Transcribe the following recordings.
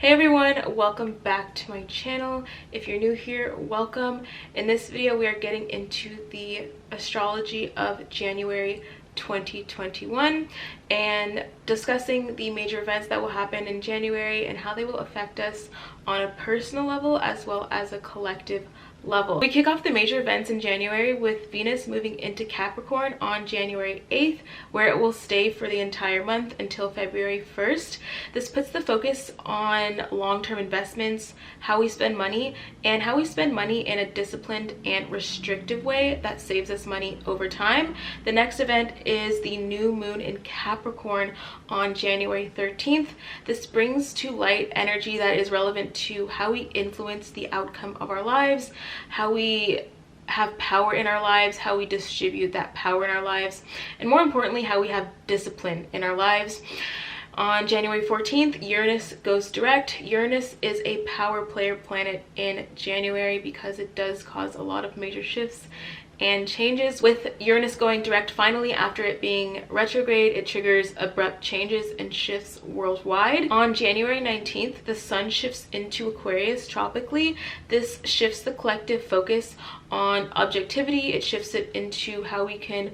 Hey everyone, welcome back to my channel. If you're new here, welcome. In this video we are getting into the astrology of January 2021 and discussing the major events that will happen in January and how they will affect us on a personal level as well as a collective level. We kick off the major events in January with Venus moving into Capricorn on January 8th, where it will stay for the entire month until February 1st. This puts the focus on long-term investments, how we spend money, and how we spend money in a disciplined and restrictive way that saves us money over time. The next event is the new moon in Capricorn on January 13th. This brings to light energy that is relevant to how we influence the outcome of our lives, how we have power in our lives, how we distribute that power in our lives, and more importantly, how we have discipline in our lives. On January 14th, Uranus goes direct. Uranus is a power player planet in January because it does cause a lot of major shifts and changes. With Uranus going direct finally after it being retrograde, it triggers abrupt changes and shifts worldwide. On January 19th, the sun shifts into Aquarius tropically. This shifts the collective focus on objectivity. It shifts it into how we can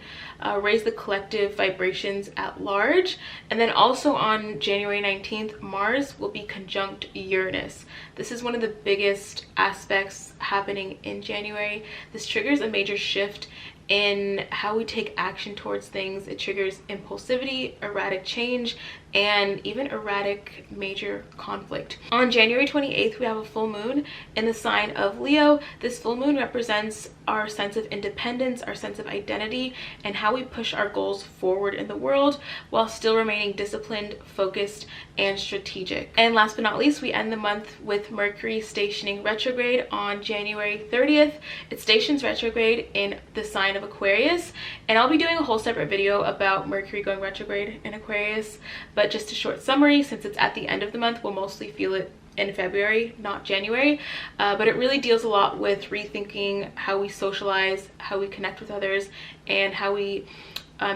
raise the collective vibrations at large. And then also on January 19th, Mars will be conjunct Uranus. This is one of the biggest aspects happening in January. This triggers a major shift in how we take action towards things. It triggers impulsivity, erratic change, and even erratic major conflict. On January 28th, we have a full moon in the sign of Leo. This full moon represents our sense of independence, our sense of identity, and how we push our goals forward in the world while still remaining disciplined, focused, and strategic. And last but not least, we end the month with Mercury stationing retrograde on January 30th. It stations retrograde in the sign of Aquarius, and I'll be doing a whole separate video about Mercury going retrograde in Aquarius, but just a short summary, since it's at the end of the month, we'll mostly feel it in February, not January, but it really deals a lot with rethinking how we socialize, how we connect with others, and how we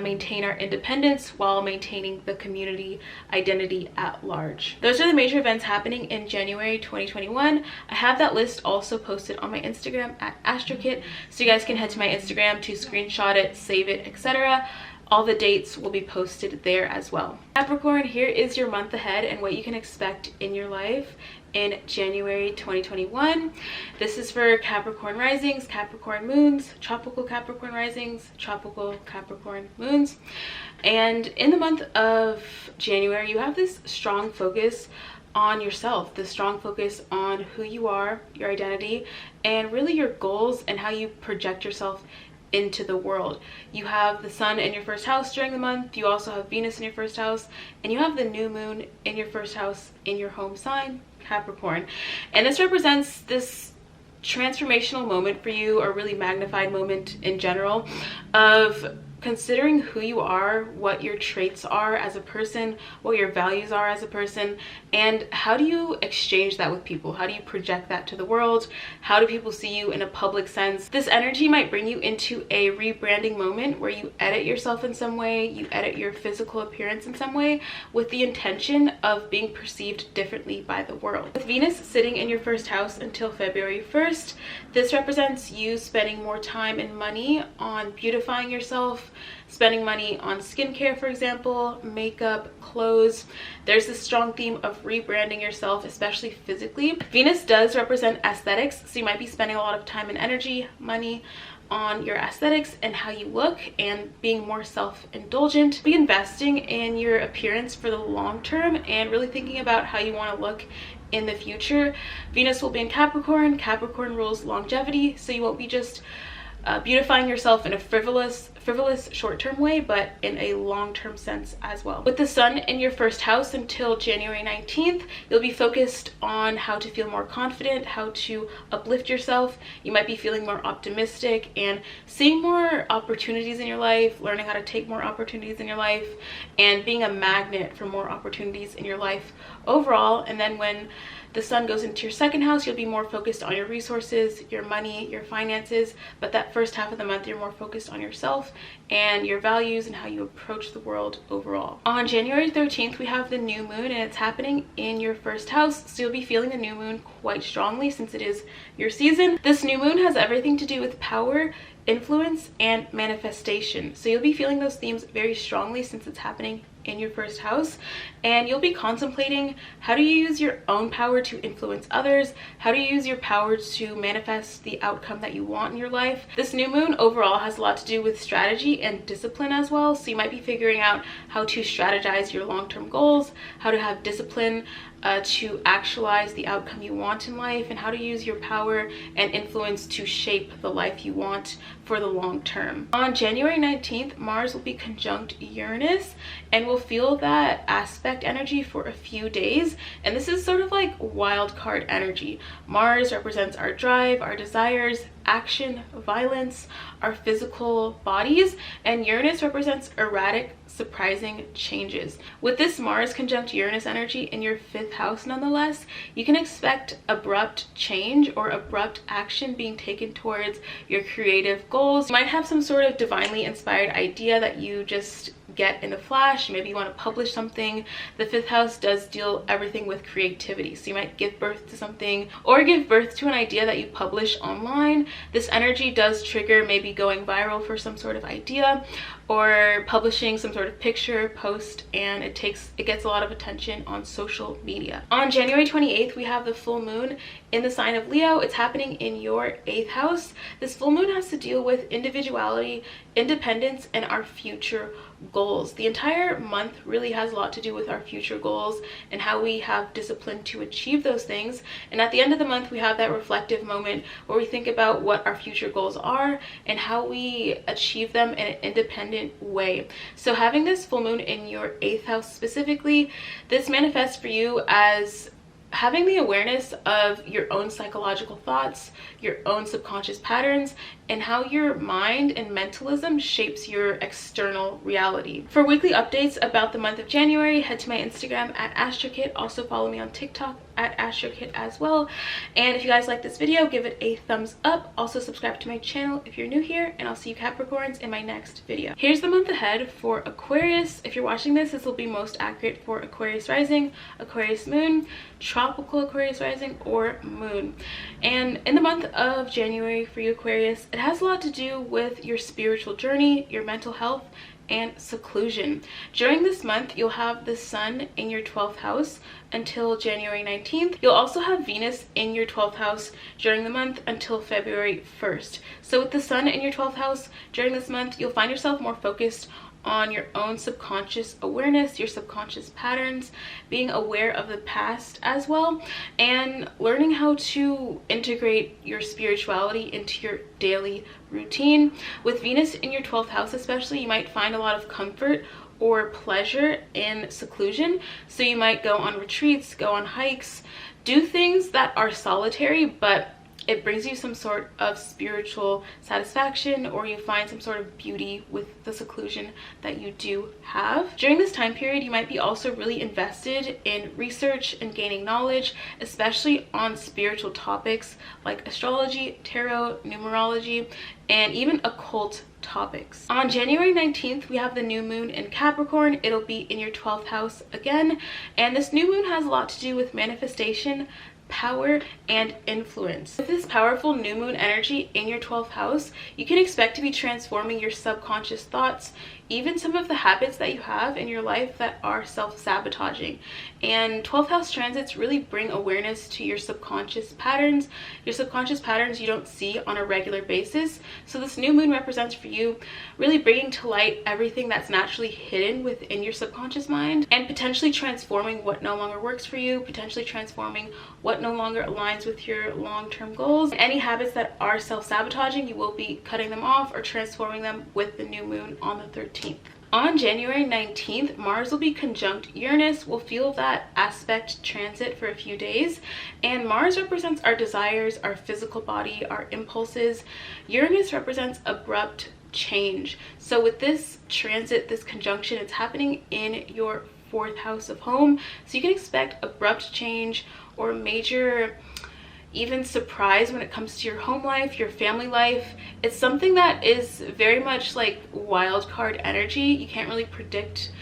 maintain our independence while maintaining the community identity at large. Those are the major events happening in January 2021. I have that list also posted on my Instagram at AstroKit, so you guys can head to my Instagram to screenshot it, save it, etc. All the dates will be posted there as well. Capricorn, here is your month ahead and what you can expect in your life in January 2021. This is for Capricorn risings, Capricorn moons, tropical Capricorn risings, tropical Capricorn moons. And in the month of January, you have this strong focus on yourself, this strong focus on who you are, your identity, and really your goals and how you project yourself into the world. You have the sun in your first house during the month. You also have Venus in your first house, and you have the new moon in your first house in your home sign, Capricorn. And this represents this transformational moment for you, or really magnified moment in general, of considering who you are, what your traits are as a person, what your values are as a person, and how do you exchange that with people? How do you project that to the world? How do people see you in a public sense? This energy might bring you into a rebranding moment where you edit yourself in some way, you edit your physical appearance in some way with the intention of being perceived differently by the world. With Venus sitting in your first house until February 1st, this represents you spending more time and money on beautifying yourself, spending money on skincare, for example, makeup, clothes. There's this strong theme of rebranding yourself, especially physically. Venus does represent aesthetics, so you might be spending a lot of time and energy, money on your aesthetics and how you look, and being more self-indulgent. Be investing in your appearance for the long term and really thinking about how you want to look in the future. Venus will be in Capricorn. Capricorn rules longevity, so you won't be just beautifying yourself in a frivolous short-term way, but in a long-term sense as well. With the sun in your first house until January 19th, you'll be focused on how to feel more confident, how to uplift yourself. You might be feeling more optimistic and seeing more opportunities in your life, learning how to take more opportunities in your life, and being a magnet for more opportunities in your life overall. And then when the sun goes into your second house, you'll be more focused on your resources, your money, your finances. But that first half of the month, you're more focused on yourself and your values and how you approach the world overall. On January 13th, we have the new moon, and it's happening in your first house. So you'll be feeling the new moon quite strongly since it is your season. This new moon has everything to do with power, influence, and manifestation. So you'll be feeling those themes very strongly since it's happening in your first house, and you'll be contemplating how do you use your own power to influence others, how do you use your power to manifest the outcome that you want in your life. This new moon overall has a lot to do with strategy and discipline as well, so you might be figuring out how to strategize your long-term goals, how to have discipline to actualize the outcome you want in life, and how to use your power and influence to shape the life you want for the long term. On January 19th, Mars will be conjunct Uranus, and we'll feel that aspect energy for a few days. And this is sort of like wild card energy. Mars represents our drive, our desires, action, violence, our physical bodies, and Uranus represents erratic, surprising changes. With this Mars conjunct Uranus energy in your 5th house, nonetheless, you can expect abrupt change or abrupt action being taken towards your creative goals. You might have some sort of divinely inspired idea that you just get in a flash. Maybe you want to publish something. The 5th house does deal everything with creativity, so you might give birth to something or give birth to an idea that you publish online. This energy does trigger maybe going viral for some sort of idea or publishing some sort of picture, post, and it gets a lot of attention on social media. On January 28th, we have the full moon in the sign of Leo. It's happening in your 8th house. This full moon has to deal with individuality, independence, and our future goals. The entire month really has a lot to do with our future goals and how we have discipline to achieve those things. And at the end of the month, we have that reflective moment where we think about what our future goals are and how we achieve them in an independent way. So having this full moon in your 8th house specifically, this manifests for you as having the awareness of your own psychological thoughts, your own subconscious patterns, and how your mind and mentalism shapes your external reality. For weekly updates about the month of January, head to my Instagram at AstroKit. Also follow me on TikTok at AstroKit as well. And if you guys like this video, give it a thumbs up. Also subscribe to my channel if you're new here, and I'll see you Capricorns in my next video. Here's the month ahead for Aquarius. If you're watching this, this will be most accurate for Aquarius rising, Aquarius moon, tropical Aquarius rising, or moon. And in the month of January for you Aquarius, it has a lot to do with your spiritual journey, your mental health, and seclusion. During this month, you'll have the sun in your 12th house until January 19th. You'll also have Venus in your 12th house during the month until February 1st. So with the sun in your 12th house during this month, you'll find yourself more focused on your own subconscious awareness, your subconscious patterns, being aware of the past as well, and learning how to integrate your spirituality into your daily routine. With Venus in your 12th house especially, you might find a lot of comfort or pleasure in seclusion. So you might go on retreats, go on hikes, do things that are solitary, but it brings you some sort of spiritual satisfaction, or you find some sort of beauty with the seclusion that you do have. During this time period, you might be also really invested in research and gaining knowledge, especially on spiritual topics like astrology, tarot, numerology, and even occult topics. On January 19th, we have the new moon in Capricorn. It'll be in your 12th house again, and this new moon has a lot to do with manifestation, power, and influence. With this powerful new moon energy in your 12th house, you can expect to be transforming your subconscious thoughts, even some of the habits that you have in your life that are self-sabotaging. And 12th house transits really bring awareness to your subconscious patterns you don't see on a regular basis. So this new moon represents for you really bringing to light everything that's naturally hidden within your subconscious mind, and potentially transforming what no longer works for you, potentially transforming what no longer aligns with your long-term goals. Any habits that are self-sabotaging, you will be cutting them off or transforming them with the new moon on the 13th. On January 19th, Mars will be conjunct Uranus. We'll feel that aspect transit for a few days. And Mars represents our desires, our physical body, our impulses. Uranus represents abrupt change. So with this transit, this conjunction, it's happening in your 4th house of home. So you can expect abrupt change or major even surprise when it comes to your home life, your family life. It's something that is very much like wild card energy. You can't really predict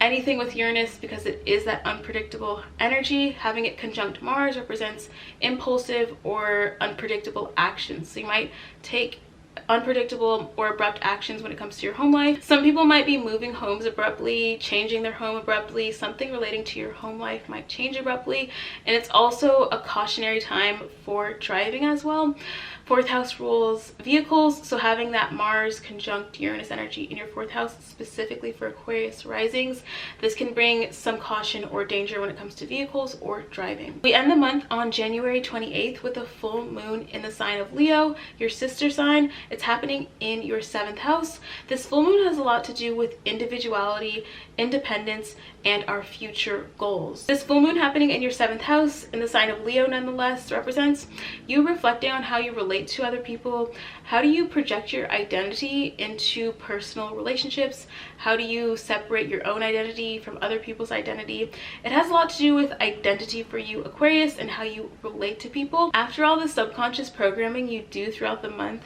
anything with Uranus because it is that unpredictable energy. Having it conjunct Mars represents impulsive or unpredictable actions. So you might take unpredictable or abrupt actions when it comes to your home life. Some people might be moving homes abruptly, changing their home abruptly. Something relating to your home life might change abruptly. And it's also a cautionary time for driving as well. 4th house rules vehicles, so having that Mars conjunct Uranus energy in your 4th house, specifically for Aquarius risings, this can bring some caution or danger when it comes to vehicles or driving. We end the month on January 28th with a full moon in the sign of Leo, your sister sign. It's happening in your 7th house. This full moon has a lot to do with individuality, independence, and our future goals. This full moon happening in your 7th house in the sign of Leo nonetheless represents you reflecting on how you relate to other people. How do you project your identity into personal relationships? How do you separate your own identity from other people's identity? It has a lot to do with identity for you, Aquarius, and how you relate to people. After all the subconscious programming you do throughout the month,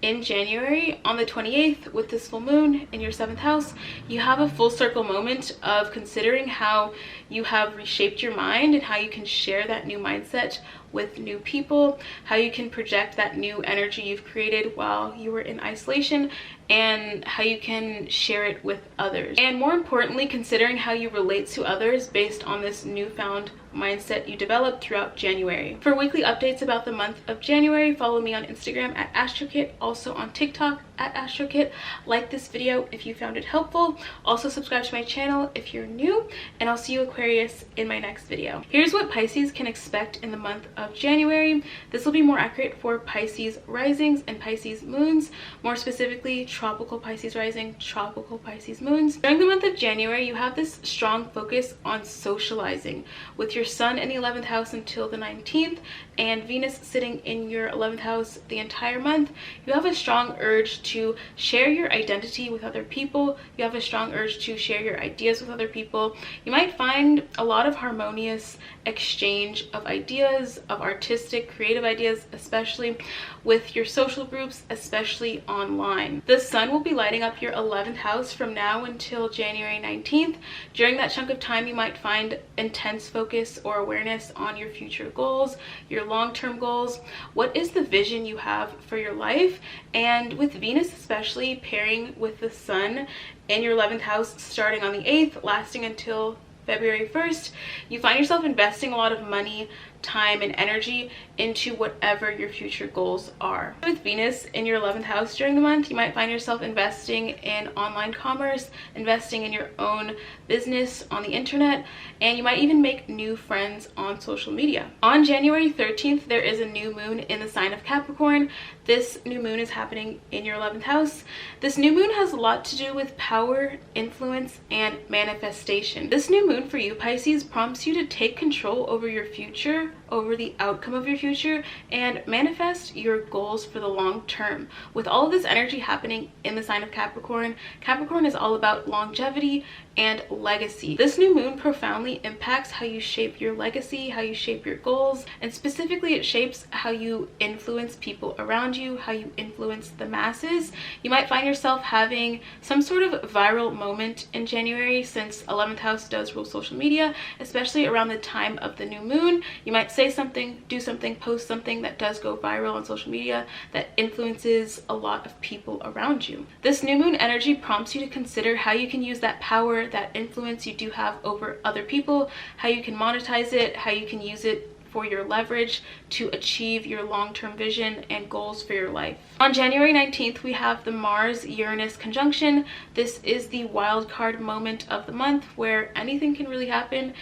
in January, on the 28th, with this full moon in your 7th house, you have a full circle moment of considering how you have reshaped your mind and how you can share that new mindset with new people, how you can project that new energy you've created while you were in isolation, and how you can share it with others. And more importantly, considering how you relate to others based on this newfound mindset you developed throughout January. For weekly updates about the month of January, follow me on Instagram at AstroKit, also on TikTok at AstroKit. Like this video if you found it helpful. Also subscribe to my channel if you're new, and I'll see you, Aquarius, in my next video. Here's what Pisces can expect in the month of January. This will be more accurate for Pisces risings and Pisces moons, more specifically tropical Pisces rising, tropical Pisces moons. During the month of January, you have this strong focus on socializing with your Sun in the 11th house until the 19th and Venus sitting in your 11th house the entire month. You have a strong urge to share your identity with other people. You have a strong urge to share your ideas with other people. You might find a lot of harmonious exchange of ideas, of artistic, creative ideas, especially with your social groups, especially online. The Sun will be lighting up your 11th house from now until January 19th. During that chunk of time, you might find intense focus or awareness on your future goals, your long-term goals. What is the vision you have for your life? And with Venus especially pairing with the Sun in your 11th house starting on the 8th, lasting until February 1st, you find yourself investing a lot of money, time, and energy into whatever your future goals are. With Venus in your 11th house during the month, you might find yourself investing in online commerce, investing in your own business on the internet, and you might even make new friends on social media. On January 13th, there is a new moon in the sign of Capricorn. This new moon is happening in your 11th house. This new moon has a lot to do with power, influence, and manifestation. This new moon for you, Pisces, prompts you to take control over your future, over the outcome of your future, and manifest your goals for the long term. With all of this energy happening in the sign of Capricorn, Capricorn is all about longevity and legacy. This new moon profoundly impacts how you shape your legacy, how you shape your goals, and specifically it shapes how you influence people around you, how you influence the masses. You might find yourself having some sort of viral moment in January, since 11th house does rule social media, especially around the time of the new moon. You might say something, do something, post something that does go viral on social media that influences a lot of people around you. This new moon energy prompts you to consider how you can use that power, that influence you do have over other people, how you can monetize it, how you can use it for your leverage to achieve your long-term vision and goals for your life. On January 19th, we have the Mars-Uranus conjunction. This is the wild card moment of the month where anything can really happen.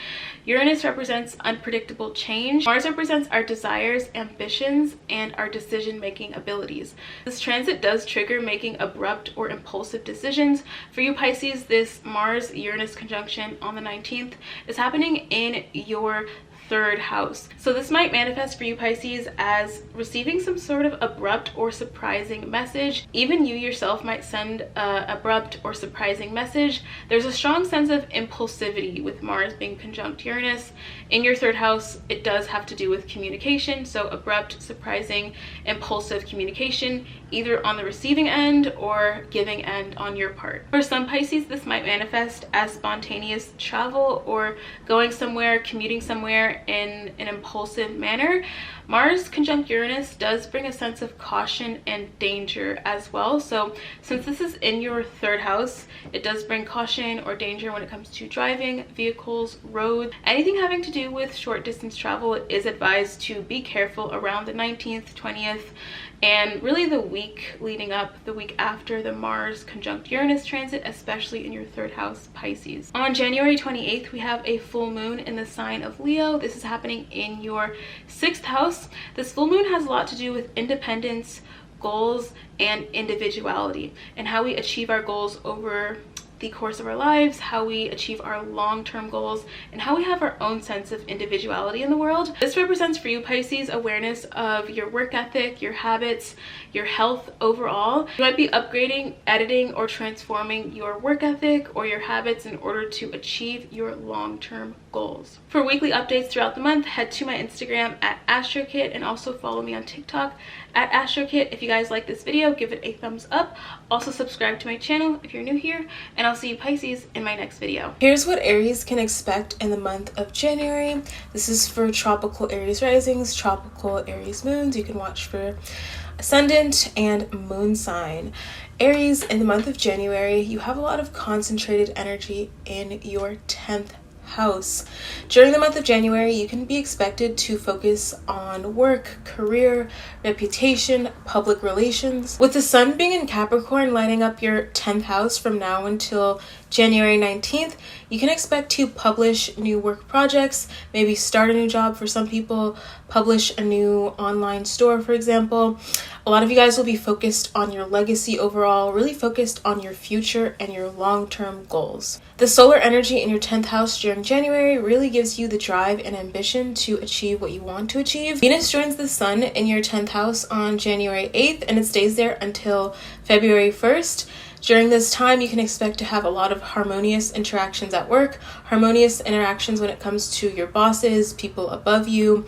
Uranus represents unpredictable change. Mars represents our desires, ambitions, and our decision-making abilities. This transit does trigger making abrupt or impulsive decisions. For you, Pisces, this Mars-Uranus conjunction on the 19th is happening in your 3rd house. So this might manifest for you Pisces as receiving some sort of abrupt or surprising message. Even you yourself might send an abrupt or surprising message. There's a strong sense of impulsivity with Mars being conjunct Uranus. In your 3rd house, it does have to do with communication. So abrupt, surprising, impulsive communication, either on the receiving end or giving end on your part. For some Pisces, this might manifest as spontaneous travel or going somewhere, commuting somewhere in an impulsive manner. Mars conjunct Uranus does bring a sense of caution and danger as well. So since this is in your 3rd house, it does bring caution or danger when it comes to driving, vehicles, roads. Anything having to do with short distance travel is advised to be careful around the 19th, 20th, and really the week leading up, the week after the Mars conjunct Uranus transit, especially in your 3rd house, Pisces. On January 28th, we have a full moon in the sign of Leo. This is happening in your 6th house. This full moon has a lot to do with independence, goals, and individuality, and how we achieve our goals over the course of our lives, how we achieve our long-term goals, and how we have our own sense of individuality in the world. This represents for you Pisces awareness of your work ethic, your habits, your health overall. You might be upgrading, editing, or transforming your work ethic or your habits in order to achieve your long-term goals. For weekly updates throughout the month, head to my Instagram at AstroKit and also follow me on TikTok at AstroKit. If you guys like this video, give it a thumbs up. Also subscribe to my channel if you're new here, and I'll see you Pisces in my next video. Here's what Aries can expect in the month of January. This is for tropical Aries risings, tropical Aries moons. You can watch for ascendant and moon sign. Aries, in the month of January, you have a lot of concentrated energy in your 10th house. During the month of January, you can be expected to focus on work, career, reputation, public relations. With the sun being in Capricorn lighting up your 10th house from now until January 19th, you can expect to publish new work projects, maybe start a new job for some people, publish a new online store, for example. A lot of you guys will be focused on your legacy overall, really focused on your future and your long-term goals. The solar energy in your 10th house during January really gives you the drive and ambition to achieve what you want to achieve. Venus joins the sun in your 10th house on January 8th, and it stays there until February 1st. During this time, you can expect to have a lot of harmonious interactions at work, harmonious interactions when it comes to your bosses, people above you,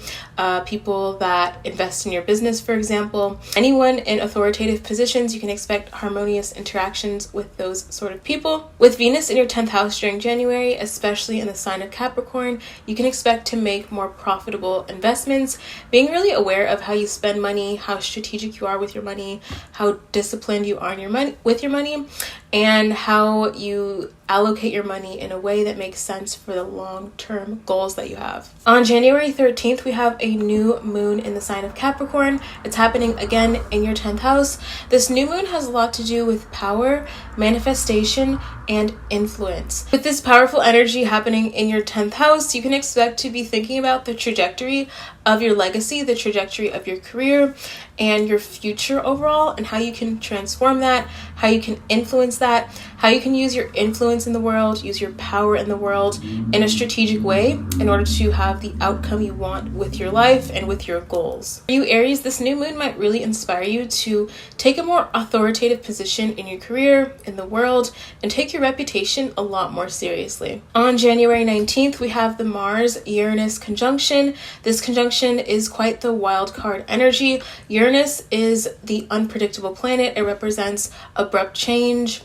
people that invest in your business, for example. Anyone in authoritative positions, you can expect harmonious interactions with those sort of people. With Venus in your 10th house during January, especially in the sign of Capricorn, you can expect to make more profitable investments, being really aware of how you spend money, how strategic you are with your money, how disciplined you are in with your money, and how you allocate your money in a way that makes sense for the long-term goals that you have. On January 13th, we have a new moon in the sign of Capricorn. It's happening again in your 10th house. This new moon has a lot to do with power, manifestation, and influence. With this powerful energy happening in your 10th house, you can expect to be thinking about the trajectory of your legacy, the trajectory of your career, and your future overall, and how you can transform that, how you can influence that, how you can use your influence in the world, use your power in the world in a strategic way in order to have the outcome you want with your life and with your goals. For you Aries, this new moon might really inspire you to take a more authoritative position in your career, in the world, and take your reputation a lot more seriously. On January 19th, we have the Mars-Uranus conjunction. This conjunction is quite the wild card energy. Uranus is the unpredictable planet. It represents abrupt change,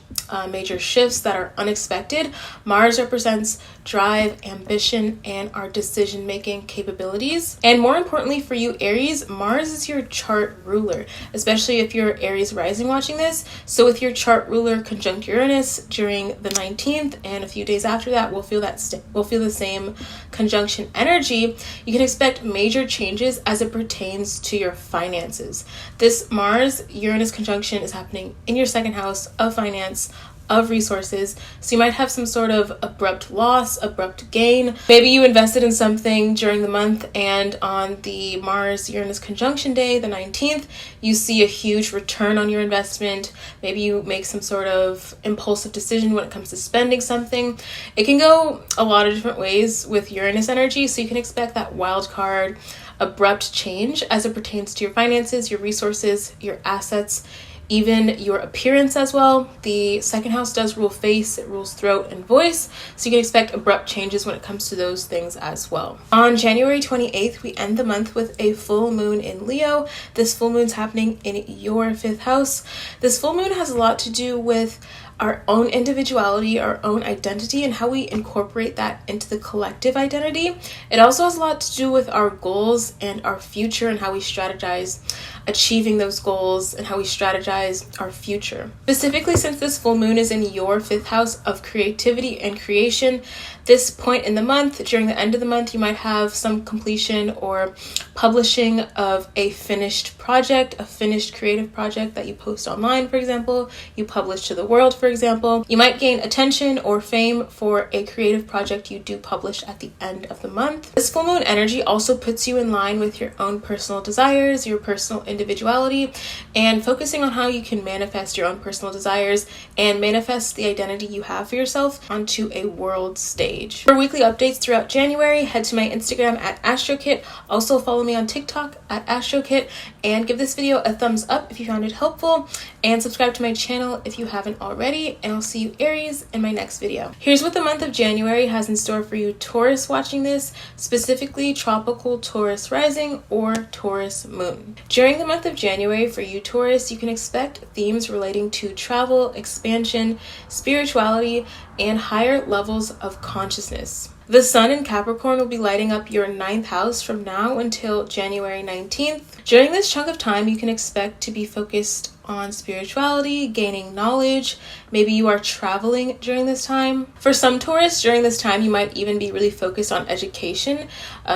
major shifts that are unexpected. Mars represents drive, ambition, and our decision-making capabilities. And more importantly for you Aries, Mars is your chart ruler, especially if you're Aries rising watching this. So with your chart ruler conjunct Uranus during the 19th and a few days after that, we'll feel the same conjunction energy. You can expect major changes as it pertains to your finances. This Mars-Uranus conjunction is happening in your 2nd house of finance, of resources. So you might have some sort of abrupt loss, abrupt gain. Maybe you invested in something during the month, and on the Mars-Uranus conjunction day, the 19th, you see a huge return on your investment. Maybe you make some sort of impulsive decision when it comes to spending something. It can go a lot of different ways with Uranus energy, so you can expect that wild card, abrupt change as it pertains to your finances, your resources, your assets, even your appearance as well. The second house does rule face, it rules throat and voice, so you can expect abrupt changes when it comes to those things as well. On January 28th, we end the month with a full moon in Leo. This full moon's happening in your 5th house. This full moon has a lot to do with our own individuality, our own identity, and how we incorporate that into the collective identity. It also has a lot to do with our goals and our future, and how we strategize achieving those goals and how we strategize our future. Specifically, since this full moon is in your 5th house of creativity and creation, this point in the month, during the end of the month, you might have some completion or publishing of a finished project, a finished creative project that you post online, for example, you publish to the world, for example. You might gain attention or fame for a creative project you do publish at the end of the month. This full moon energy also puts you in line with your own personal desires, your personal individuality, and focusing on how you can manifest your own personal desires and manifest the identity you have for yourself onto a world stage. For weekly updates throughout January, head to my Instagram at AstroKit. Also follow me on TikTok at AstroKit, and give this video a thumbs up if you found it helpful, and subscribe to my channel if you haven't already, and I'll see you Aries in my next video. Here's what the month of January has in store for you Taurus watching this, specifically tropical Taurus rising or Taurus moon. During the month of January for you Taurus, you can expect themes relating to travel, expansion, spirituality, and higher levels of consciousness. The sun in Capricorn will be lighting up your 9th house from now until January 19th. During this chunk of time, you can expect to be focused on spirituality, gaining knowledge. Maybe you are traveling during this time. For some Taurus, during this time, you might even be really focused on education,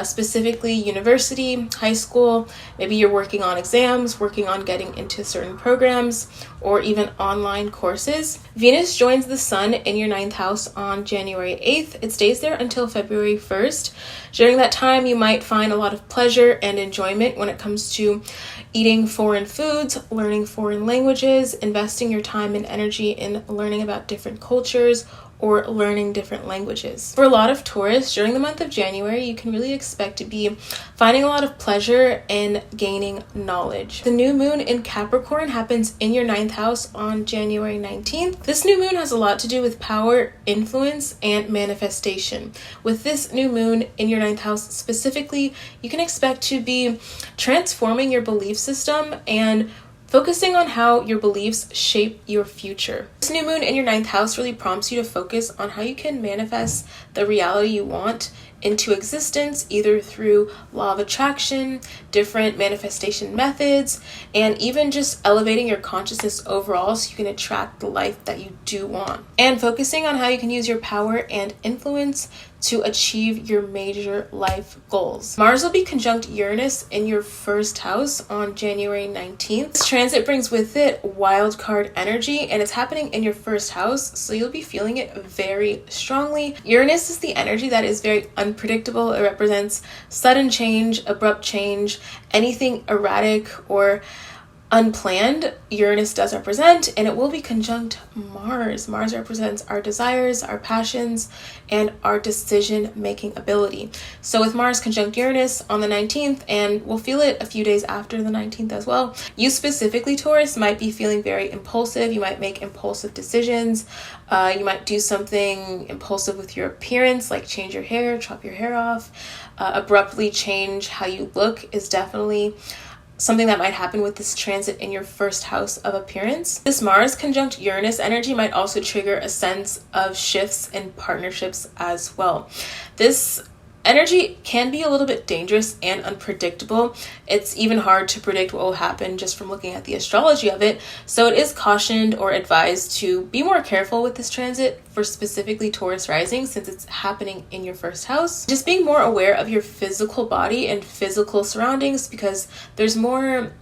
specifically university, high school. Maybe you're working on exams, working on getting into certain programs, or even online courses. Venus joins the sun in your 9th house on January 8th. It stays there until February 1st. During that time, you might find a lot of pleasure and enjoyment when it comes to eating foreign foods, learning foreign languages, investing your time and energy in learning about different cultures, or learning different languages. For a lot of Taurus, during the month of January, you can really expect to be finding a lot of pleasure in gaining knowledge. The new moon in Capricorn happens in your 9th house on January 19th. This new moon has a lot to do with power, influence, and manifestation. With this new moon in your 9th house specifically, you can expect to be transforming your belief system and focusing on how your beliefs shape your future. This new moon in your 9th house really prompts you to focus on how you can manifest the reality you want into existence, either through law of attraction, different manifestation methods, and even just elevating your consciousness overall so you can attract the life that you do want. And focusing on how you can use your power and influence to achieve your major life goals. Mars will be conjunct Uranus in your 1st house on January 19th. This transit brings with it wild card energy, and it's happening in your 1st house, so you'll be feeling it very strongly. Uranus is the energy that is very unpredictable. It represents sudden change, abrupt change, anything erratic or unplanned. Uranus does represent, and it will be conjunct Mars. Mars represents our desires, our passions, and our decision-making ability. So with Mars conjunct Uranus on the 19th, and we'll feel it a few days after the 19th as well, you specifically, Taurus, might be feeling very impulsive. You might make impulsive decisions. You might do something impulsive with your appearance, like change your hair, chop your hair off, abruptly change how you look is definitely something that might happen with this transit in your 1st house of appearance. This Mars conjunct Uranus energy might also trigger a sense of shifts in partnerships as well. This energy can be a little bit dangerous and unpredictable. It's even hard to predict what will happen just from looking at the astrology of it. So it is cautioned or advised to be more careful with this transit for specifically Taurus rising, since it's happening in your 1st house. Just being more aware of your physical body and physical surroundings, because there's more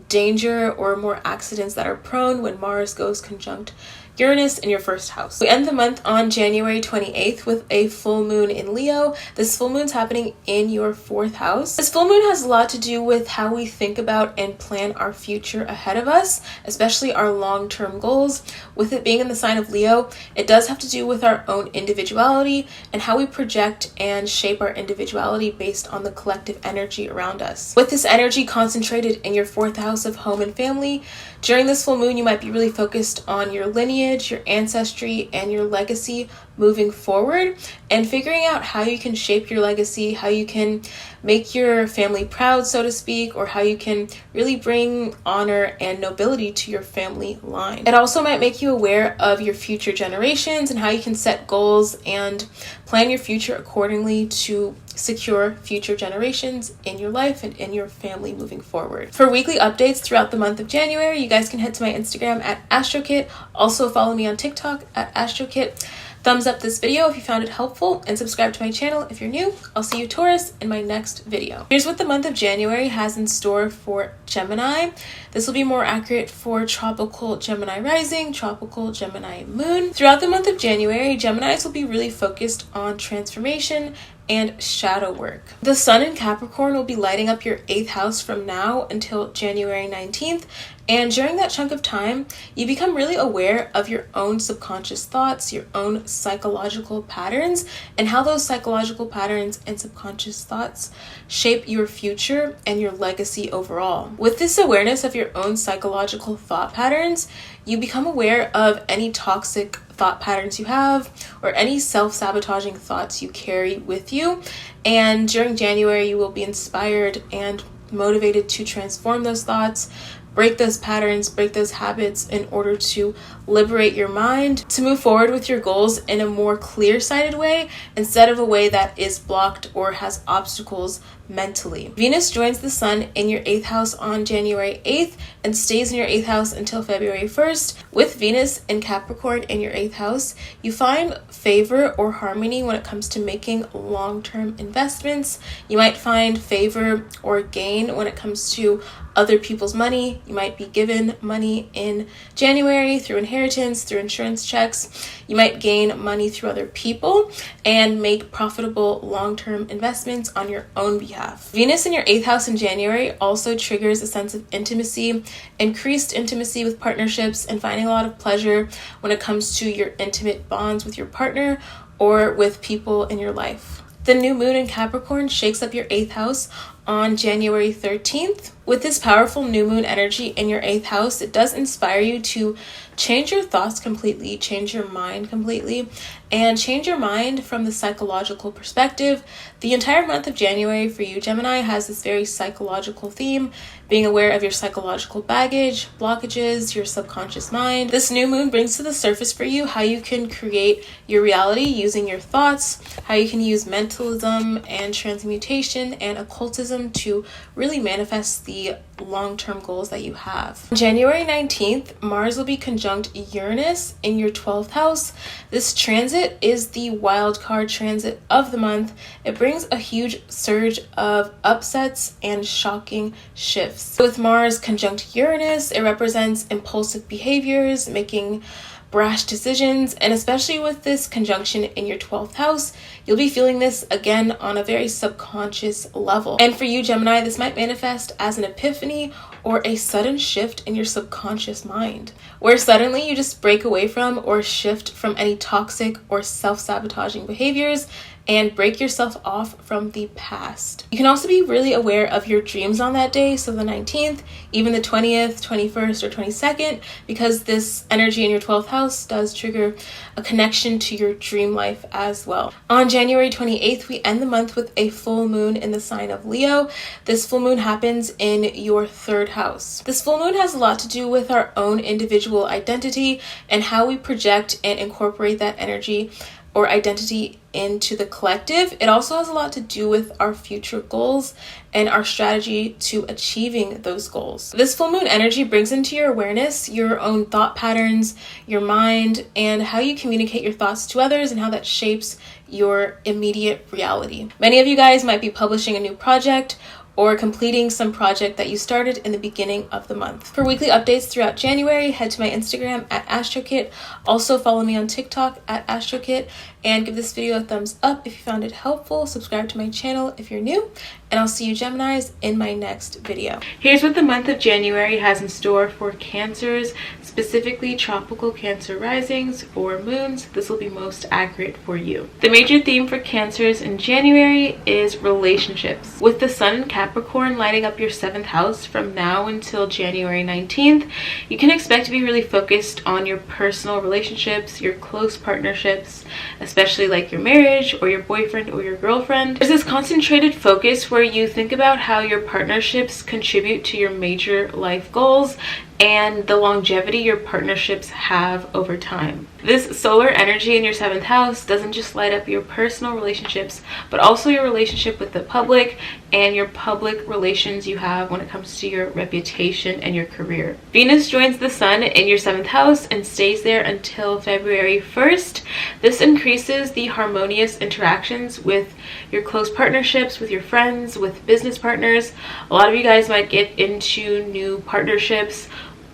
danger or more accidents that are prone when Mars goes conjunct Uranus in your first house. We end the month on January 28th with a full moon in Leo. This full moon's happening in your 4th house. This full moon has a lot to do with how we think about and plan our future ahead of us, especially our long-term goals. With it being in the sign of Leo, it does have to do with our own individuality and how we project and shape our individuality based on the collective energy around us. With this energy concentrated in your 4th house of home and family, during this full moon, you might be really focused on your lineage, your ancestry, and your legacy moving forward, and figuring out how you can shape your legacy, how you can make your family proud, so to speak, or how you can really bring honor and nobility to your family line. It also might make you aware of your future generations and how you can set goals and plan your future accordingly to secure future generations in your life and in your family moving forward. For weekly updates throughout the month of January, you guys can head to my Instagram at AstroKit. Also follow me on TikTok at AstroKit. Thumbs up this video if you found it helpful, and subscribe to my channel if you're new. I'll see you, Taurus, in my next video. Here's what the month of January has in store for Gemini. This will be more accurate for tropical Gemini rising, tropical Gemini moon. Throughout the month of January, Geminis will be really focused on transformation and shadow work. The sun in Capricorn will be lighting up your 8th house from now until January 19th. And during that chunk of time, you become really aware of your own subconscious thoughts, your own psychological patterns, and how those psychological patterns and subconscious thoughts shape your future and your legacy overall. With this awareness of your own psychological thought patterns, you become aware of any toxic thought patterns you have or any self-sabotaging thoughts you carry with you. And during January, you will be inspired and motivated to transform those thoughts, break those patterns, break those habits in order to liberate your mind, to move forward with your goals in a more clear-sighted way instead of a way that is blocked or has obstacles mentally. Venus joins the sun in your 8th house on January 8th and stays in your 8th house until February 1st. With Venus in Capricorn in your 8th house, you find favor or harmony when it comes to making long-term investments. You might find favor or gain when it comes to other people's money. You might be given money in January through inheritance, through insurance checks. You might gain money through other people and make profitable long-term investments on your own behalf. Venus in your 8th house in January also triggers a sense of intimacy, increased intimacy with partnerships, and finding a lot of pleasure when it comes to your intimate bonds with your partner or with people in your life. The new moon in Capricorn shakes up your 8th house on January 13th. With this powerful new moon energy in your 8th house, it does inspire you to change your thoughts completely, change your mind completely, and change your mind from the psychological perspective. The entire month of January for you, Gemini, has this very psychological theme, being aware of your psychological baggage, blockages, your subconscious mind. This new moon brings to the surface for you how you can create your reality using your thoughts, how you can use mentalism and transmutation and occultism to really manifest the long-term goals that you have. On January 19th, Mars will be conjunct Uranus in your 12th house. This transit is the wild card transit of the month. It brings a huge surge of upsets and shocking shifts. With Mars conjunct Uranus, it represents impulsive behaviors, making brash decisions, and especially with this conjunction in your 12th house, you'll be feeling this again on a very subconscious level. And for you, Gemini, this might manifest as an epiphany or a sudden shift in your subconscious mind, where suddenly you just break away from or shift from any toxic or self-sabotaging behaviors and break yourself off from the past. You can also be really aware of your dreams on that day, so the 19th, even the 20th, 21st, or 22nd, because this energy in your 12th house does trigger a connection to your dream life as well. On January 28th, we end the month with a full moon in the sign of Leo. This full moon happens in your 3rd house. This full moon has a lot to do with our own individual identity and how we project and incorporate that energy or identity into the collective. It also has a lot to do with our future goals and our strategy to achieving those goals. This full moon energy brings into your awareness your own thought patterns, your mind, and how you communicate your thoughts to others and how that shapes your immediate reality. Many of you guys might be publishing a new project or completing some project that you started in the beginning of the month. For weekly updates throughout January, head to my Instagram at AstroKit. Also follow me on TikTok at AstroKit, and give this video a thumbs up if you found it helpful. Subscribe to my channel if you're new, and I'll see you Geminis in my next video. Here's what the month of January has in store for Cancers, specifically tropical Cancer risings or moons. This will be most accurate for you. The major theme for Cancers in January is relationships. With the Sun in Capricorn lighting up your 7th house from now until January 19th, you can expect to be really focused on your personal relationships, your close partnerships, especially like your marriage or your boyfriend or your girlfriend. There's this concentrated focus where you think about how your partnerships contribute to your major life goals and the longevity your partnerships have over time. This solar energy in your 7th house doesn't just light up your personal relationships, but also your relationship with the public and your public relations you have when it comes to your reputation and your career. Venus joins the Sun in your 7th house and stays there until February 1st. This increases the harmonious interactions with your close partnerships, with your friends, with business partners. A lot of you guys might get into new partnerships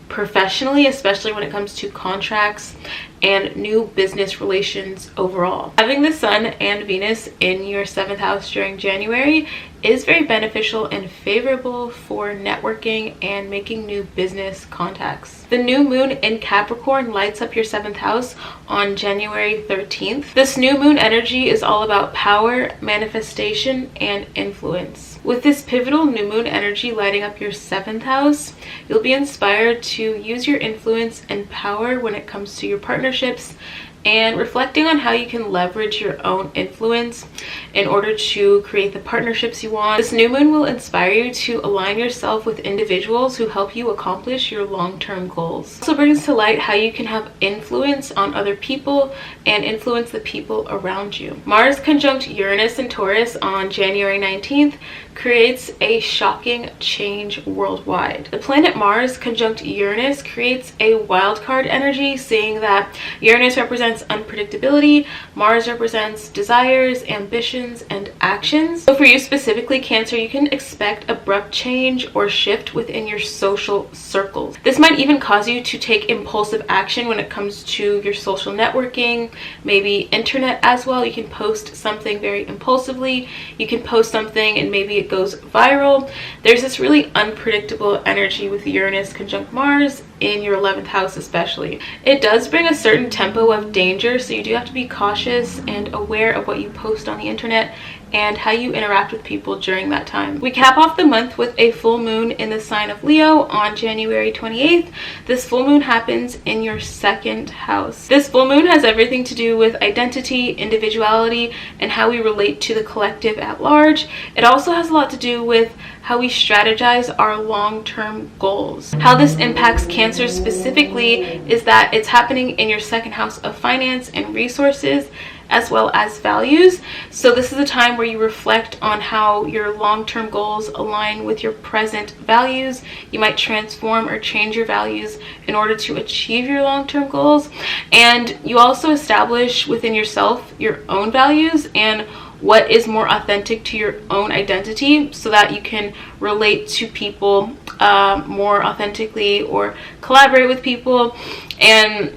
professionally, especially when it comes to contracts and new business relations overall. Having the Sun and Venus in your 7th house during January is very beneficial and favorable for networking and making new business contacts. The new moon in Capricorn lights up your 7th house on January 13th. This new moon energy is all about power, manifestation, and influence. With this pivotal new moon energy lighting up your 7th house, you'll be inspired to use your influence and power when it comes to your partnerships, and reflecting on how you can leverage your own influence in order to create the partnerships you want. This new moon will inspire you to align yourself with individuals who help you accomplish your long-term goals. It also brings to light how you can have influence on other people and influence the people around you. Mars conjunct Uranus and Taurus on January 19th creates a shocking change worldwide. The planet Mars conjunct Uranus creates a wild card energy, seeing that Uranus represents unpredictability, Mars represents desires, ambitions, and actions. So for you specifically, Cancer, you can expect abrupt change or shift within your social circles. This might even cause you to take impulsive action when it comes to your social networking, maybe internet as well. You can post something very impulsively, you can post something and maybe it goes viral. There's this really unpredictable energy with Uranus conjunct Mars in your 11th house especially. It does bring a certain tempo of danger, so you do have to be cautious and aware of what you post on the internet and how you interact with people during that time. We cap off the month with a full moon in the sign of Leo on January 28th. This full moon happens in your 2nd house. This full moon has everything to do with identity, individuality, and how we relate to the collective at large. It also has a lot to do with how we strategize our long-term goals. How this impacts Cancer specifically is that it's happening in your 2nd house of finance and resources, as well as values. So this is a time where you reflect on how your long-term goals align with your present values. You might transform or change your values in order to achieve your long-term goals. And you also establish within yourself your own values and what is more authentic to your own identity, so that you can relate to people more authentically or collaborate with people and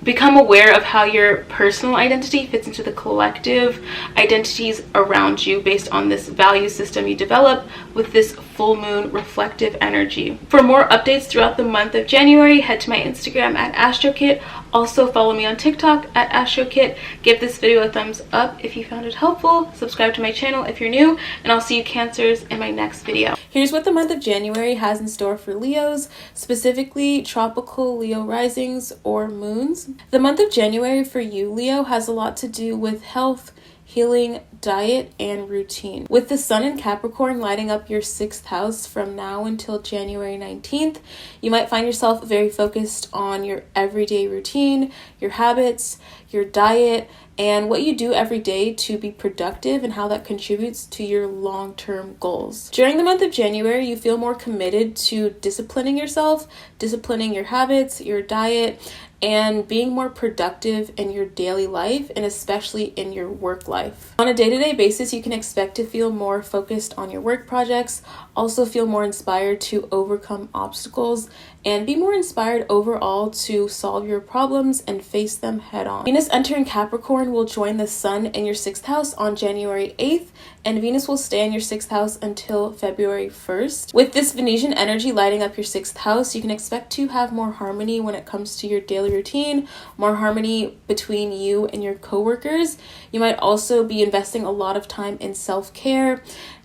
become aware of how your personal identity fits into the collective identities around you based on this value system you develop with this full moon reflective energy. For more updates throughout the month of January, head to my Instagram at AstroKit. Also follow me on TikTok at AstroKit. Give this video a thumbs up if you found it helpful. Subscribe to my channel if you're new, and I'll see you Cancers in my next video. Here's what the month of January has in store for Leos, specifically tropical Leo risings or moons. The month of January for you, Leo, has a lot to do with health, healing, diet, and routine. With the Sun in Capricorn lighting up your 6th house from now until January 19th, you might find yourself very focused on your everyday routine, your habits, your diet, and what you do every day to be productive and how that contributes to your long-term goals. During the month of January, you feel more committed to disciplining yourself, disciplining your habits, your diet, and being more productive in your daily life and especially in your work life. On a day-to-day basis, you can expect to feel more focused on your work projects, also feel more inspired to overcome obstacles, and be more inspired overall to solve your problems and face them head on. Venus entering Capricorn will join the Sun in your 6th house on January 8th, and Venus will stay in your 6th house until February 1st. With this Venusian energy lighting up your 6th house, you can expect to have more harmony when it comes to your daily routine, more harmony between you and your coworkers. You might also be investing a lot of time in self-care,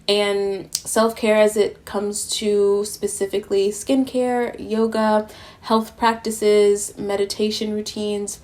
and self-care as it comes to specifically skincare, yoga, health practices, meditation routines,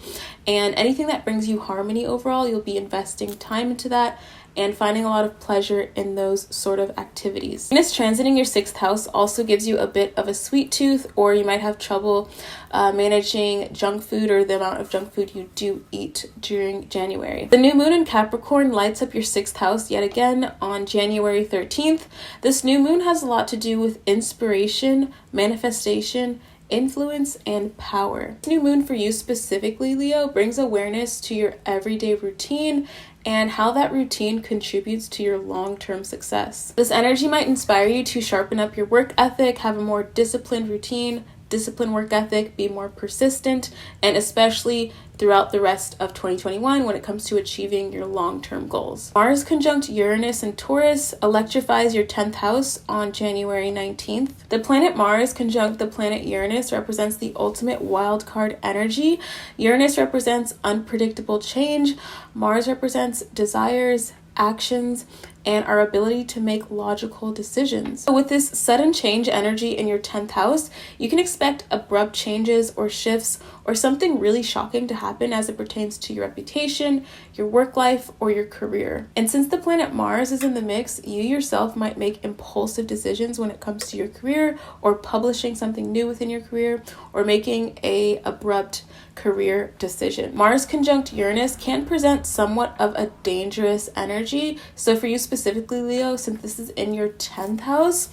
and anything that brings you harmony overall. You'll be investing time into that and finding a lot of pleasure in those sort of activities. Venus transiting your 6th house also gives you a bit of a sweet tooth, or you might have trouble managing junk food or the amount of junk food you do eat during January. The new moon in Capricorn lights up your 6th house yet again on January 13th. This new moon has a lot to do with inspiration, manifestation, influence, and power. This new moon for you specifically, Leo, brings awareness to your everyday routine and how that routine contributes to your long-term success. This energy might inspire you to sharpen up your work ethic, have a more disciplined routine, disciplined work ethic, be more persistent, and especially throughout the rest of 2021 when it comes to achieving your long-term goals. Mars conjunct Uranus and Taurus electrifies your 10th house on January 19th. The planet Mars conjunct the planet Uranus represents the ultimate wild card energy. Uranus represents unpredictable change. Mars represents desires, actions, and our ability to make logical decisions. So with this sudden change energy in your 10th house, you can expect abrupt changes or shifts or something really shocking to happen as it pertains to your reputation, your work life, or your career. And since the planet Mars is in the mix, you yourself might make impulsive decisions when it comes to your career, or publishing something new within your career, or making a abrupt career decision. Mars conjunct Uranus can present somewhat of a dangerous energy. So for you specifically, Leo, since this is in your 10th house,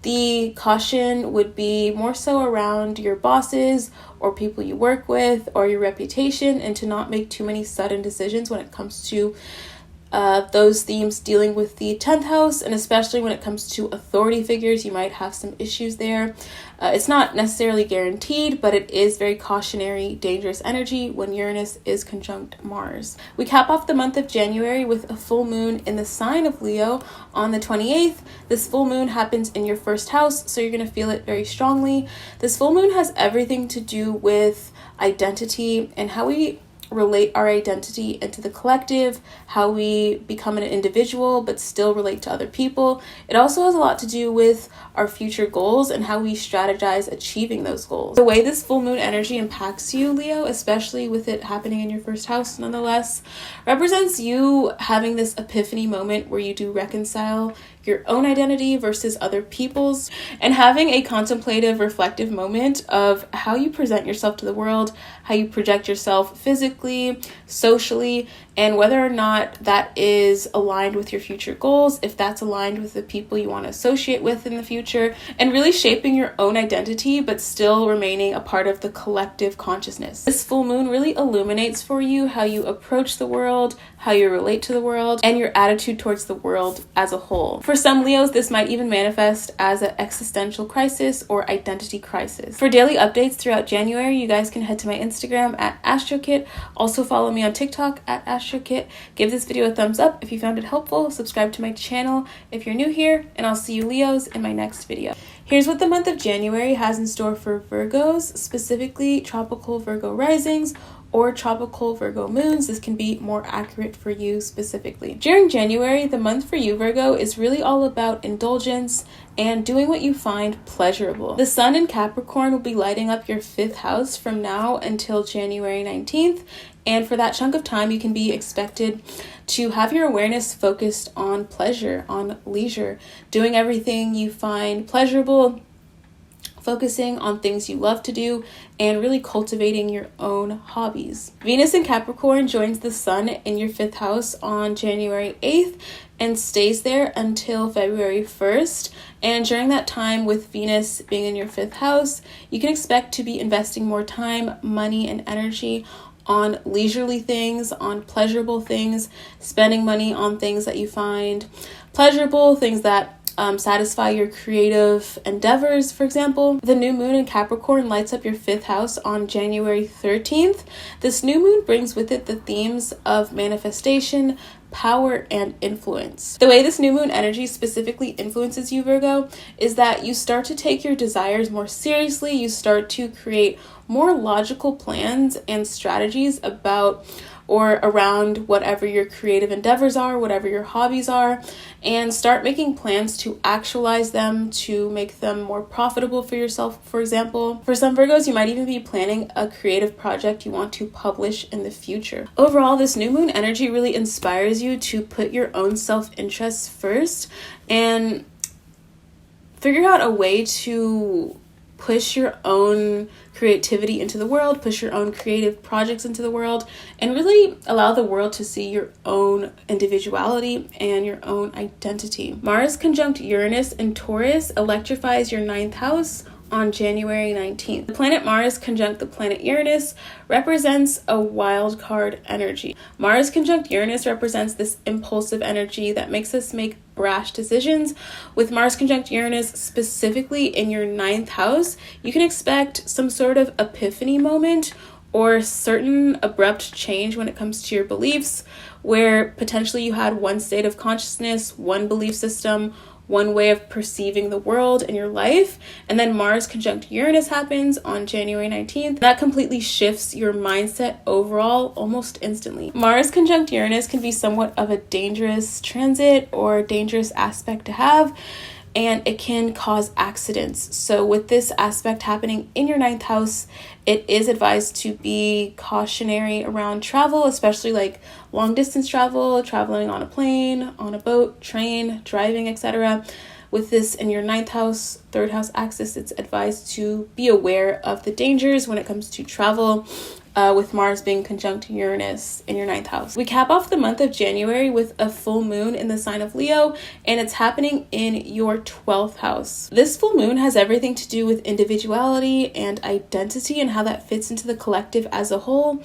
the caution would be more so around your bosses or people you work with or your reputation, and to not make too many sudden decisions when it comes to those themes dealing with the 10th house, and especially when it comes to authority figures, you might have some issues there. It's not necessarily guaranteed, but it is very cautionary, dangerous energy when Uranus is conjunct Mars. We cap off the month of January with a full moon in the sign of Leo on the 28th. This full moon happens in your 1st house, so you're going to feel it very strongly. This full moon has everything to do with identity and how we relate our identity into the collective, how we become an individual but still relate to other people. It also has a lot to do with our future goals and how we strategize achieving those goals. The way this full moon energy impacts you, Leo, especially with it happening in your 1st house nonetheless, represents you having this epiphany moment where you do reconcile your own identity versus other people's, and having a contemplative, reflective moment of how you present yourself to the world, how you project yourself physically, socially, and whether or not that is aligned with your future goals, if that's aligned with the people you want to associate with in the future, and really shaping your own identity but still remaining a part of the collective consciousness. This full moon really illuminates for you how you approach the world, how you relate to the world, and your attitude towards the world as a whole. For some Leos, this might even manifest as an existential crisis or identity crisis. For daily updates throughout January, you guys can head to my Instagram at AstroKit. Also follow me on TikTok at AstroKit. Give this video a thumbs up if you found it helpful. Subscribe to my channel if you're new here, and I'll see you Leos in my next video. Here's what the month of January has in store for Virgos, specifically tropical Virgo risings or tropical Virgo moons. This can be more accurate for you specifically. During January, the month for you, Virgo, is really all about indulgence and doing what you find pleasurable. The sun in Capricorn will be lighting up your 5th house from now until January 19th. And for that chunk of time, you can be expected to have your awareness focused on pleasure, on leisure, doing everything you find pleasurable focusing on things you love to do, and really cultivating your own hobbies. Venus in Capricorn joins the sun in your 5th house on January 8th and stays there until February 1st. And during that time, with Venus being in your 5th house, you can expect to be investing more time, money, and energy on leisurely things, on pleasurable things, spending money on things that you find pleasurable, things that satisfy your creative endeavors. For example, the new moon in Capricorn lights up your 5th house on January 13th. This new moon brings with it the themes of manifestation, power, and influence. The way this new moon energy specifically influences you, Virgo, is that you start to take your desires more seriously. You start to create more logical plans and strategies about or around whatever your creative endeavors are, whatever your hobbies are, and start making plans to actualize them, to make them more profitable for yourself, for example. For some Virgos, you might even be planning a creative project you want to publish in the future. Overall, this new moon energy really inspires you to put your own self-interests first and figure out a way to push your own creativity into the world, push your own creative projects into the world, and really allow the world to see your own individuality and your own identity. Mars conjunct Uranus in Taurus electrifies your 9th house on January 19th. The planet Mars conjunct the planet Uranus represents a wild card energy. Mars conjunct Uranus represents this impulsive energy that makes us make brash decisions. With Mars conjunct Uranus specifically in your 9th house, you can expect some sort of epiphany moment or certain abrupt change when it comes to your beliefs, where potentially you had one state of consciousness, one belief system, one way of perceiving the world in your life, and then Mars conjunct Uranus happens on January 19th. That completely shifts your mindset overall almost instantly. Mars conjunct Uranus can be somewhat of a dangerous transit or dangerous aspect to have, and it can cause accidents. So with this aspect happening in your 9th house, it is advised to be cautionary around travel, especially like long distance travel, traveling on a plane, on a boat, train, driving, etc. With this in your 9th house, 3rd house axis, it's advised to be aware of the dangers when it comes to travel, with Mars being conjunct Uranus in your 9th house. We cap off the month of January with a full moon in the sign of Leo, and it's happening in your 12th house. This full moon has everything to do with individuality and identity and how that fits into the collective as a whole.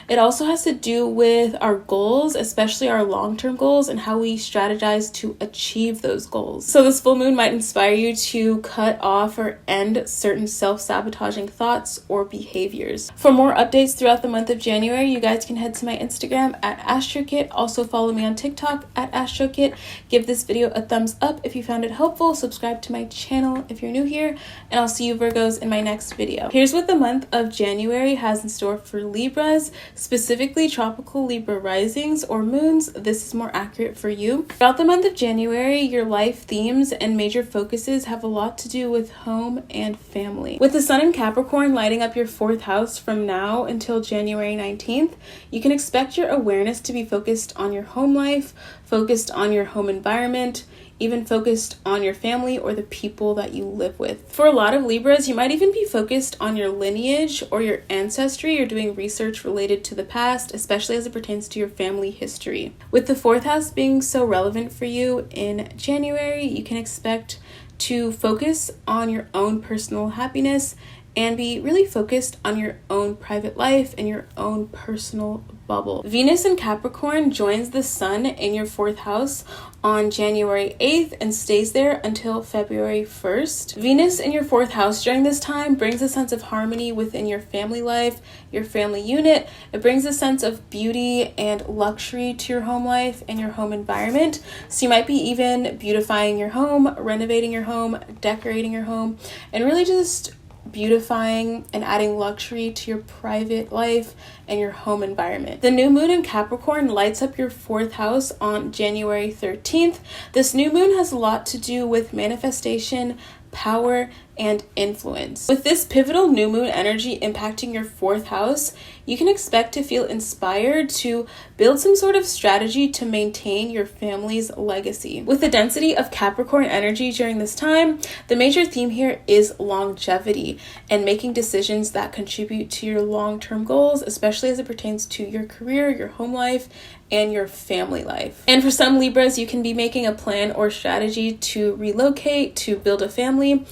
It also has to do with our goals, especially our long-term goals, and how we strategize to achieve those goals. So this full moon might inspire you to cut off or end certain self-sabotaging thoughts or behaviors. For more updates throughout the month of January, you guys can head to my Instagram at AstroKit. Also follow me on TikTok at AstroKit. Give this video a thumbs up if you found it helpful. Subscribe to my channel if you're new here, and I'll see you Virgos in my next video. Here's what the month of January has in store for Libras. Specifically tropical Libra risings or moons. This is more accurate for you. Throughout the month of January, your life themes and major focuses have a lot to do with home and family. With the sun in Capricorn lighting up your 4th house from now until January 19th, you can expect your awareness to be focused on your home life, focused on your home environment, even focused on your family or the people that you live with. For a lot of Libras, you might even be focused on your lineage or your ancestry. You're doing research related to the past, especially as it pertains to your family history. With the 4th house being so relevant for you in January, you can expect to focus on your own personal happiness and be really focused on your own private life and your own personal bubble. Venus in Capricorn joins the sun in your 4th house on January 8th and stays there until February 1st. Venus in your 4th house during this time brings a sense of harmony within your family life, your family unit. It brings a sense of beauty and luxury to your home life and your home environment. So you might be even beautifying your home, renovating your home, decorating your home, and really just beautifying and adding luxury to your private life and your home environment. The new moon in Capricorn lights up your 4th house on January 13th. This new moon has a lot to do with manifestation, power, and influence. With this pivotal new moon energy impacting your 4th house, you can expect to feel inspired to build some sort of strategy to maintain your family's legacy. With the density of Capricorn energy during this time, the major theme here is longevity and making decisions that contribute to your long-term goals, especially as it pertains to your career, your home life, and your family life. And for some Libras, you can be making a plan or strategy to relocate, to build a family,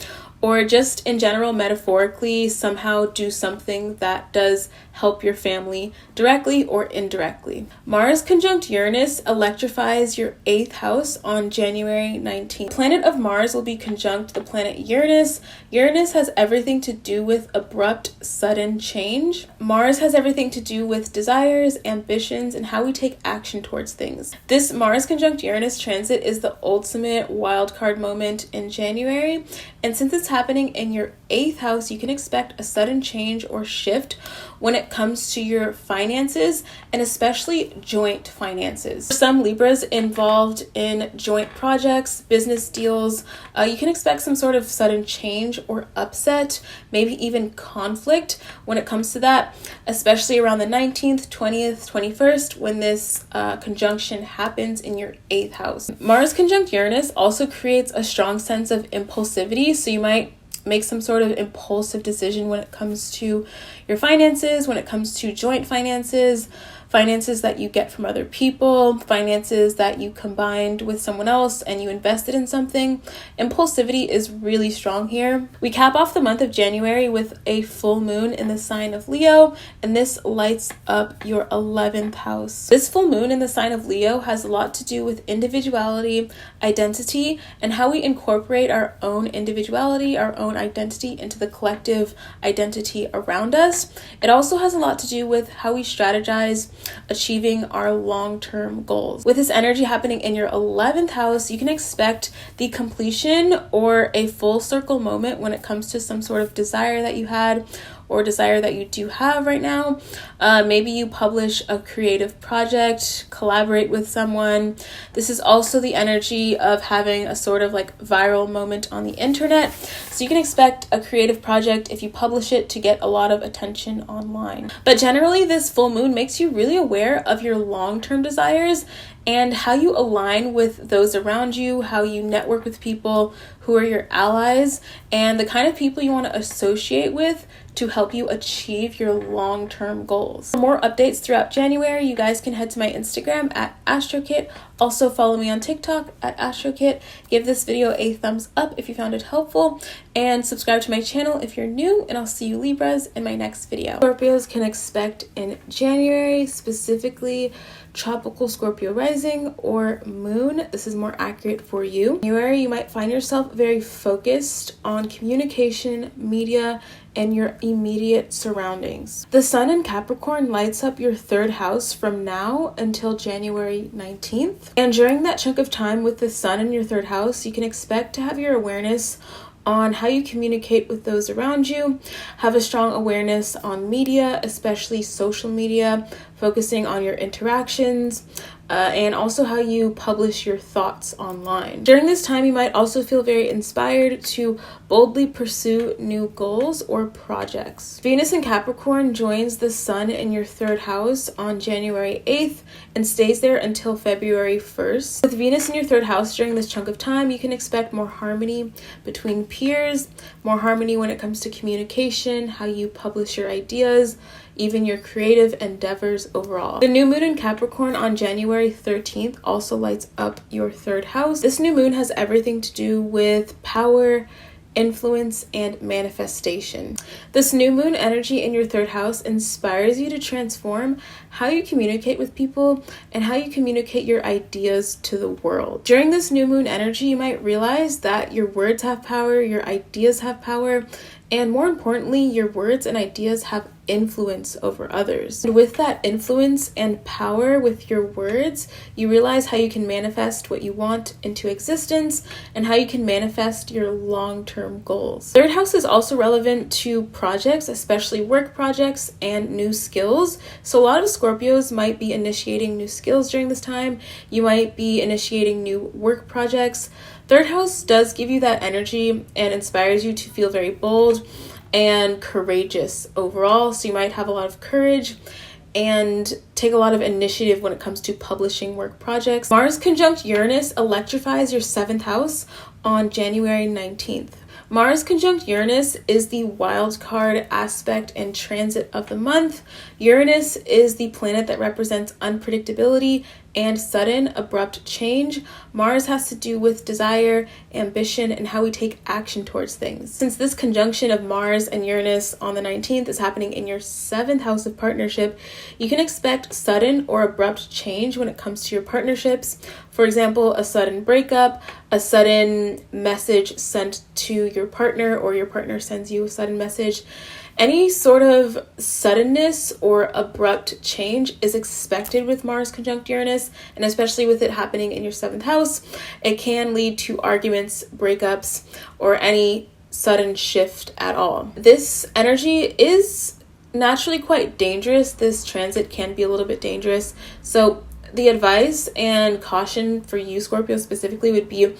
or just in general, metaphorically, somehow do something that does help your family directly or indirectly. Mars conjunct Uranus electrifies your 8th house on January 19th. The planet of Mars will be conjunct the planet Uranus. Uranus has everything to do with abrupt, sudden change. Mars has everything to do with desires, ambitions, and how we take action towards things. This Mars conjunct Uranus transit is the ultimate wildcard moment in January, and since it's happening in your 8th house, you can expect a sudden change or shift when it comes to your finances, and especially joint finances. For some Libras involved in joint projects, business deals, you can expect some sort of sudden change or upset, maybe even conflict when it comes to that, especially around the 19th, 20th, 21st, when this conjunction happens in your 8th house. Mars conjunct Uranus also creates a strong sense of impulsivity, so you might make some sort of impulsive decision when it comes to your finances, when it comes to joint finances, finances that you get from other people, finances that you combined with someone else and you invested in something. Impulsivity is really strong here. We cap off the month of January with a full moon in the sign of Leo, and this lights up your 11th house. This full moon in the sign of Leo has a lot to do with individuality, identity, and how we incorporate our own individuality, our own identity into the collective identity around us. It also has a lot to do with how we strategize achieving our long-term goals. With this energy happening in your 11th house, you can expect the completion or a full circle moment when it comes to some sort of desire that you had or desire that you do have right now. Maybe you publish a creative project, collaborate with someone. This is also the energy of having a sort of like viral moment on the internet. So you can expect a creative project, if you publish it, to get a lot of attention online. But generally, this full moon makes you really aware of your long-term desires and how you align with those around you, how you network with people who are your allies, and the kind of people you want to associate with to help you achieve your long-term goals. For more updates throughout January, you guys can head to my Instagram at AstroKit. Also follow me on TikTok at AstroKit. Give this video a thumbs up if you found it helpful, and subscribe to my channel if you're new, and I'll see you Libras in my next video. Scorpios can expect in January, specifically tropical Scorpio rising or moon. This is more accurate for you. In January, you might find yourself very focused on communication, media, and your immediate surroundings. The sun in Capricorn lights up your 3rd house from now until January 19th. And during that chunk of time with the sun in your 3rd house, you can expect to have your awareness on how you communicate with those around you, have a strong awareness on media, especially social media, focusing on your interactions, and also how you publish your thoughts online. During this time, you might also feel very inspired to boldly pursue new goals or projects. Venus in Capricorn joins the sun in your 3rd house on January 8th and stays there until February 1st. With Venus in your 3rd house during this chunk of time, you can expect more harmony between peers, more harmony when it comes to communication, how you publish your ideas, even your creative endeavors overall. The new moon in Capricorn on January 13th also lights up your 3rd house. This new moon has everything to do with power, influence, and manifestation. This new moon energy in your 3rd house inspires you to transform how you communicate with people and how you communicate your ideas to the world. During this new moon energy, you might realize that your words have power, your ideas have power, and more importantly, your words and ideas have influence over others. And with that influence and power with your words, you realize how you can manifest what you want into existence and how you can manifest your long-term goals. 3rd house is also relevant to projects, especially work projects and new skills. So a lot of Scorpios might be initiating new skills during this time. You might be initiating new work projects, Third house does give you that energy and inspires you to feel very bold and courageous overall. So you might have a lot of courage and take a lot of initiative when it comes to publishing work projects. Mars conjunct Uranus electrifies your 7th house on January 19th. Mars conjunct Uranus is the wild card aspect and transit of the month. Uranus is the planet that represents unpredictability and sudden, abrupt change. Mars has to do with desire, ambition, and how we take action towards things. Since this conjunction of Mars and Uranus on the 19th is happening in your 7th house of partnership, you can expect sudden or abrupt change when it comes to your partnerships. For example, a sudden breakup, a sudden message sent to your partner, or your partner sends you a sudden message. Any sort of suddenness or abrupt change is expected with Mars conjunct Uranus, and especially with it happening in your 7th house, it can lead to arguments, breakups, or any sudden shift at all. This energy is naturally quite dangerous. This transit can be a little bit dangerous. So the advice and caution for you, Scorpio, specifically would be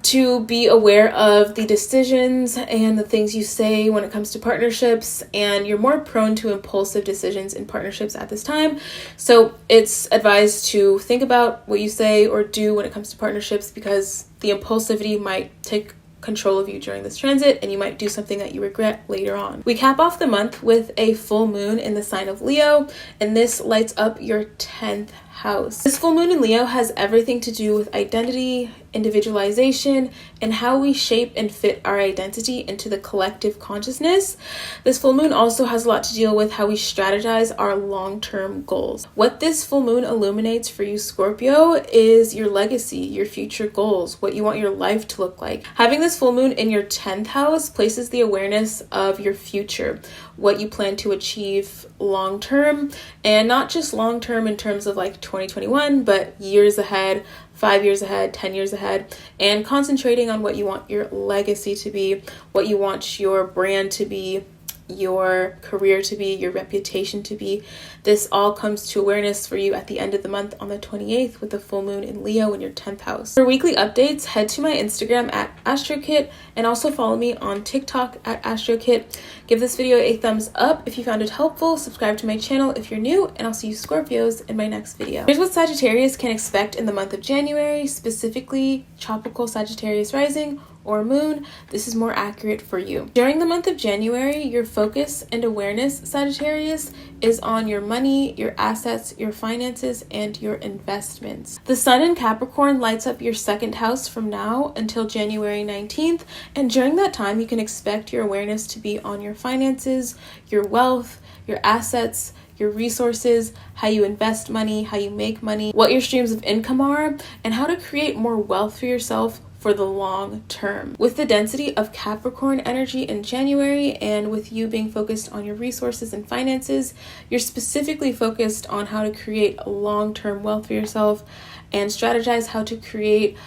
to be aware of the decisions and the things you say when it comes to partnerships, and you're more prone to impulsive decisions in partnerships at this time. So it's advised to think about what you say or do when it comes to partnerships, because the impulsivity might take control of you during this transit and you might do something that you regret later on. We cap off the month with a full moon in the sign of Leo, and this lights up your 10th house. This full moon in Leo has everything to do with identity, individualization, and how we shape and fit our identity into the collective consciousness. This full moon also has a lot to deal with how we strategize our long-term goals. What this full moon illuminates for you, Scorpio, is your legacy, your future goals, what you want your life to look like. Having this full moon in your 10th house places the awareness of your future, what you plan to achieve long-term, and not just long-term in terms of like 2021, but years ahead, 5 years ahead, 10 years ahead, and concentrating on what you want your legacy to be, what you want your brand to be, your career to be, your reputation to be. This all comes to awareness for you at the end of the month on the 28th with the full moon in Leo in your 10th house. For weekly updates, head to my Instagram at AstroKit, and also follow me on TikTok at AstroKit. Give this video a thumbs up if you found it helpful, subscribe to my channel if you're new, and I'll see you Scorpios in my next video. Here's what Sagittarius can expect in the month of January, specifically tropical Sagittarius rising or moon. This is more accurate for you. During the month of January, your focus and awareness, Sagittarius, is on your money, your assets, your finances, and your investments. The sun in Capricorn lights up your 2nd house from now until January 19th, and during that time, you can expect your awareness to be on your finances, your wealth, your assets, your resources, how you invest money, how you make money, what your streams of income are, and how to create more wealth for yourself for the long term. With the density of Capricorn energy in January, and with you being focused on your resources and finances, you're specifically focused on how to create long-term wealth for yourself and strategize how to create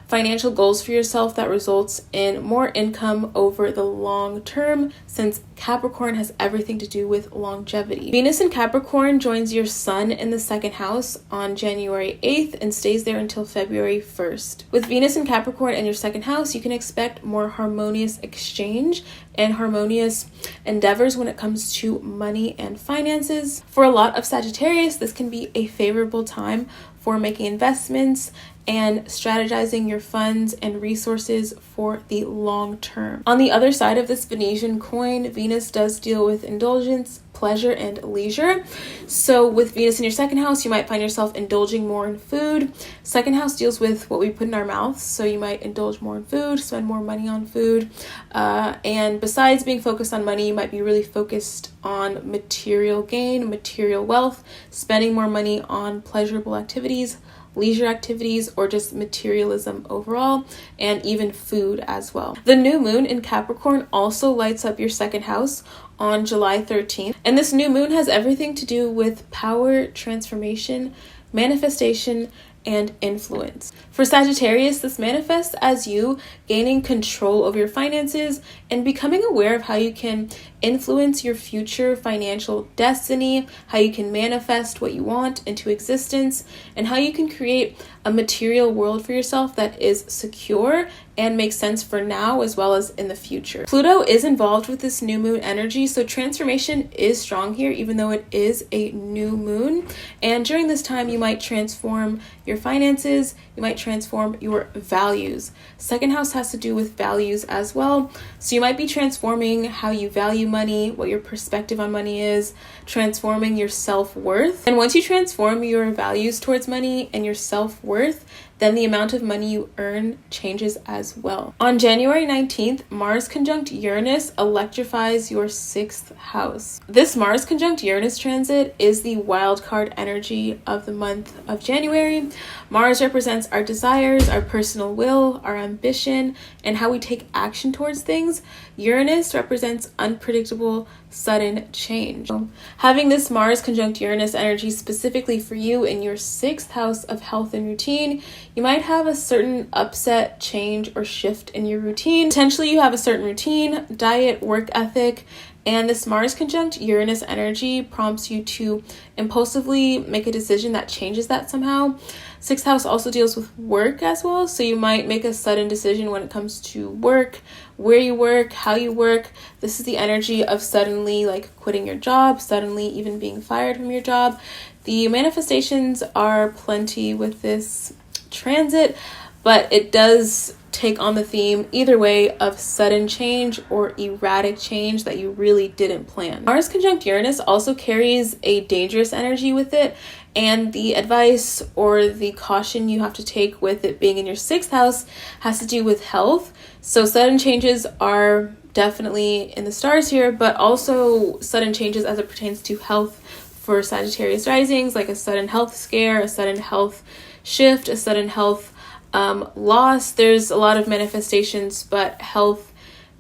financial goals for yourself that results in more income over the long term, since Capricorn has everything to do with longevity. Venus in Capricorn joins your sun in the 2nd house on January 8th and stays there until February 1st. With Venus in Capricorn in your 2nd house, you can expect more harmonious exchange and harmonious endeavors when it comes to money and finances. For a lot of Sagittarius, this can be a favorable time for making investments and strategizing your funds and resources for the long term. On the other side of this Venetian coin, Venus does deal with indulgence, pleasure, and leisure. So with Venus in your 2nd house, you might find yourself indulging more in food. 2nd house deals with what we put in our mouths, so you might indulge more in food, spend more money on food. And besides being focused on money, you might be really focused on material gain, material wealth, spending more money on pleasurable activities, leisure activities, or just materialism overall, and even food as well. The new moon in Capricorn also lights up your 2nd house on July 13th, and this new moon has everything to do with power, transformation, manifestation, and influence. For For Sagittarius, this manifests as you gaining control over your finances and becoming aware of how you can influence your future financial destiny, how you can manifest what you want into existence, and how you can create a material world for yourself that is secure and makes sense for now as well as in the future. Pluto is involved with this new moon energy, so transformation is strong here, even though it is a new moon. And during this time, you might transform your finances, you might transform your values. Second house has to do with values as well. So you might be transforming how you value money, what your perspective on money is, transforming your self-worth. And once you transform your values towards money and your self-worth, then the amount of money you earn changes as well. On January 19th, Mars conjunct Uranus electrifies your 6th house. This Mars conjunct Uranus transit is the wild card energy of the month of January. Mars represents our desires, our personal will, our ambition, and how we take action towards things. Uranus represents unpredictable, sudden change. So having this Mars conjunct Uranus energy specifically for you in your 6th house of health and routine, you might have a certain upset, change, or shift in your routine. Potentially you have a certain routine, diet, work ethic, and this Mars conjunct Uranus energy prompts you to impulsively make a decision that changes that somehow. 6th house also deals with work as well, so you might make a sudden decision when it comes to work, where you work, how you work. This is the energy of suddenly like quitting your job, suddenly even being fired from your job. The manifestations are plenty with this transit, but it does take on the theme either way of sudden change or erratic change that you really didn't plan. Mars conjunct Uranus also carries a dangerous energy with it, and the advice or the caution you have to take with it being in your 6th house has to do with health. So sudden changes are definitely in the stars here, but also sudden changes as it pertains to health for Sagittarius risings, like a sudden health scare, a sudden health shift, a sudden health loss. There's a lot of manifestations, but health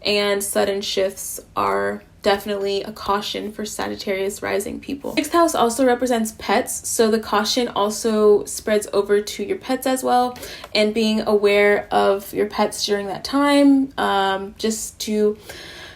and sudden shifts are definitely a caution for Sagittarius rising people. 6th house also represents pets, so the caution also spreads over to your pets as well, and being aware of your pets during that time, just to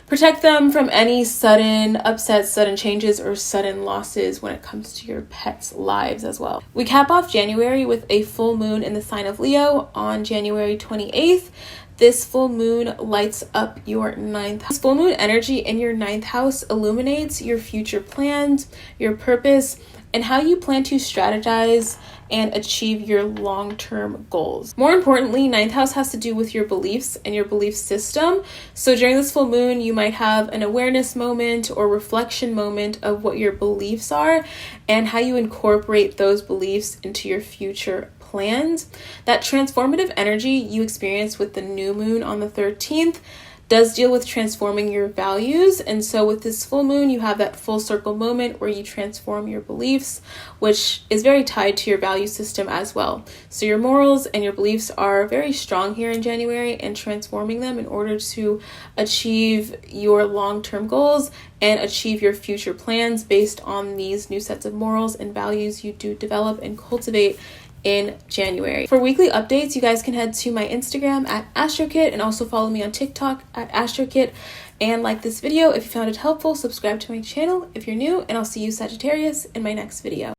protect them from any sudden upsets, sudden changes, or sudden losses when it comes to your pets' lives as well. We cap off January with a full moon in the sign of Leo on January 28th. This full moon lights up your 9th house. This full moon energy in your 9th house illuminates your future plans, your purpose, and how you plan to strategize and achieve your long-term goals. More importantly, 9th house has to do with your beliefs and your belief system. So during this full moon, you might have an awareness moment or reflection moment of what your beliefs are and how you incorporate those beliefs into your future plans. That transformative energy you experience with the new moon on the 13th does deal with transforming your values. And so with this full moon, you have that full circle moment where you transform your beliefs, which is very tied to your value system as well. So your morals and your beliefs are very strong here in January, and transforming them in order to achieve your long-term goals and achieve your future plans based on these new sets of morals and values you do develop and cultivate in January. For weekly updates, you guys can head to my Instagram at AstroKit and also follow me on TikTok at AstroKit, and like this video if you found it helpful. Subscribe to my channel if you're new, and I'll see you Sagittarius in my next video.